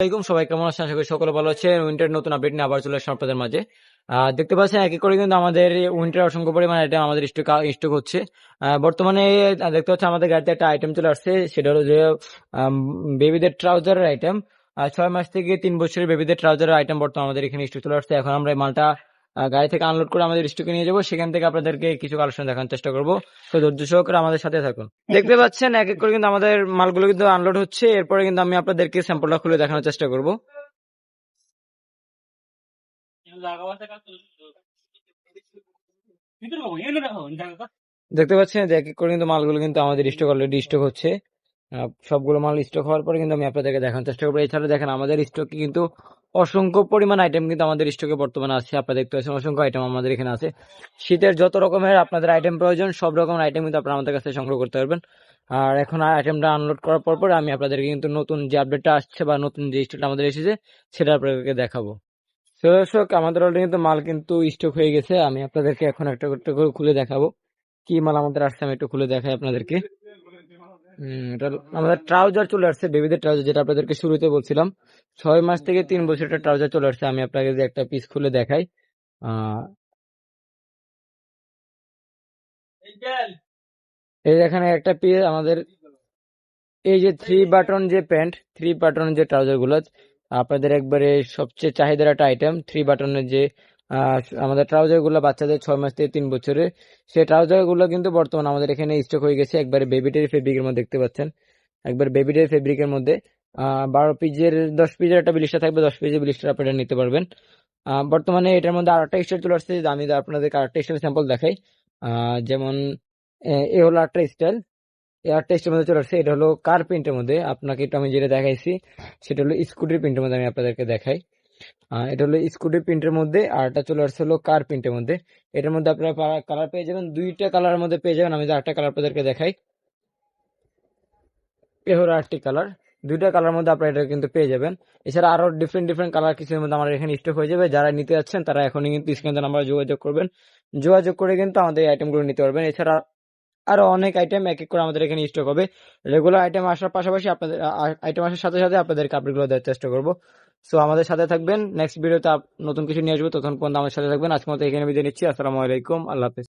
আসসালামাইকুম, সবাই কেমন আছেন? আশা করি সকলে ভালো আছেন। উইন্টার নতুন আপডেট নিয়ে আবার চলে আসলাম আপনাদের মাঝে। দেখতে পাচ্ছেন এক এক করে কিন্তু আমাদের উইন্টার অসংখ্য পরিমাণ আইটেম আমাদের স্টক হচ্ছে। বর্তমানে দেখতে পাচ্ছেন আমাদের গাড়িতে একটা আইটেম চলে আসছে, সেটা হলো যে বেবিদের ট্রাউজারের আইটেম। 6 মাস থেকে 3 বছরের বেবিদের ট্রাউজারের আইটেম বর্তমানে আমাদের এখানে স্টক চলে আসছে। এখন আমরা এই মালটা গাড়ি থেকে আনলোড করে আমাদের স্টকে নিয়ে যাবো, সেখান থেকে আপনাদেরকে কিছু কালেকশন দেখানোর চেষ্টা করবো। তো ধৈর্য সহকারে আমাদের সাথে থাকুন। দেখতে পাচ্ছেন এক এক করে কিন্তু আমাদের মালগুলো কিন্তু আনলোড হচ্ছে। এরপরে কিন্তু আমি আপনাদেরকে স্যাম্পলটা খুলে দেখানোর চেষ্টা করব। দেখতে পাচ্ছেন যে এক এক করে কিন্তু মালগুলো কিন্তু আমাদের স্টক অলরেডি স্টক হচ্ছে। সবগুলো মাল স্টক হওয়ার পরে কিন্তু আমি আপনাদেরকে দেখানোর চেষ্টা করবো। এছাড়া দেখেন আমাদের স্টকে কিন্তু অসংখ্য পরিমাণ আইটেম কিন্তু আমাদের স্টকে বর্তমানে আছে। আপনারা দেখতে পাচ্ছেন অসংখ্য আইটেম আমাদের এখানে আছে। শীতের যত রকমের আপনাদের আইটেম প্রয়োজন সব রকমের আইটেম কিন্তু আপনারা আমাদের কাছে সংগ্রহ করতে পারবেন। আর এখন আইটেমটা আনলোড করার পর আমি আপনাদেরকে কিন্তু নতুন যে আপডেটটা আসছে বা নতুন যে স্টকটা আমাদের এসেছে সেটা আপনাদেরকে দেখাবো। তো দর্শক, আমাদের অলরেডি কিন্তু মাল কিন্তু স্টক হয়ে গেছে। আমি আপনাদেরকে এখন একটা একটা করে খুলে দেখাবো কি মাল আমাদের আসছে। আমি একটু খুলে দেখাই আপনাদেরকে। এটা আমাদের ট্রাউজার চলে আসছে, বেবিদের ট্রাউজার, যেটা আপনাদেরকে শুরুতে বলছিলাম। 6 মাস থেকে 3 বছরের ট্রাউজার চলে আসছে। আমি আপনাকে যে একটা পিস খুলে দেখাই। আহ এই এখানে একটা পিস আমাদের, এই যে 3 বাটন যে প্যান্ট, 3 বাটন যে ট্রাউজার গুলো আপনাদের একবারে সবচেয়ে চাহিদার একটা আইটেম। 3 বাটনের যে আমাদের ট্রাউজার গুলো বাচ্চাদের 6 মাস থেকে 3 বছরে, সেই ট্রাউজার গুলো কিন্তু বর্তমানে আমাদের এখানে স্টক হয়ে গেছে। একবারে বেবিটের ফেব্রিকের মধ্যে দেখতে পাচ্ছেন, একবার বেবিটের ফেব্রিকের মধ্যে 12 পিসের 10 পিসের একটা ব্লিস্টার থাকবে। 10 পিসের ব্লিস্টার আপনারা নিতে পারবেন। বর্তমানে এটার মধ্যে আরেকটা স্টাইল চলে আসছে, আমি আপনাদেরকে আরেকটা স্টাইল স্যাম্পল দেখাই। যেমন এ হলো আরেকটা স্টাইল, এয়ার টেস্টের মধ্যে চলে আসছে। এটা হলো কার প্রিন্টের মধ্যে। আপনাকে একটু আমি যেটা দেখাইছি সেটা হলো স্কুটির প্রিন্টের মধ্যে, আমি আপনাদেরকে দেখাই। এটা হলো স্কুটির প্রিন্টের মধ্যে, আর এটা চলে আসছে হলো কার প্রিন্টের মধ্যে। এটার মধ্যে আপনারা কালার পেয়ে যাবেন, 2টা কালারের মধ্যে পেয়ে যাবেন। আমি যে আরেকটা কালার আপনাদেরকে দেখাই, এ হলো আরেকটি কালার। 2টা কালার মধ্যে আপনারা এটা কিন্তু পেয়ে যাবেন। এছাড়া আরো ডিফারেন্ট ডিফারেন্ট কালার কিছুর মধ্যে আমাদের এখানে স্টক হয়ে যাবে। যারা নিতে যাচ্ছেন তারা এখনই কিন্তু স্ক্রিনে নাম্বারে যোগাযোগ করবেন, যোগাযোগ করে কিন্তু আমাদের এই আইটেমগুলো নিতে পারবেন। এছাড়া আরো অনেক আইটেম এক এক করে আমাদের এখানে স্টক হবে। রেগুলার আইটেম আসার পাশাপাশি আপনাদের আইটেম আসার সাথে সাথে আপনাদেরকে আপডেটগুলো দেওয়ার চেষ্টা করবো। সো আমাদের সাথে থাকবেন, নেক্সট ভিডিওতে নতুন কিছু নিয়ে আসবো। তখন পর্যন্ত আমাদের সাথে থাকবেন। আজকের মতো এখানে বিদায় নিচ্ছি। আসসালামু আলাইকুম, আল্লাহ হাফেজ।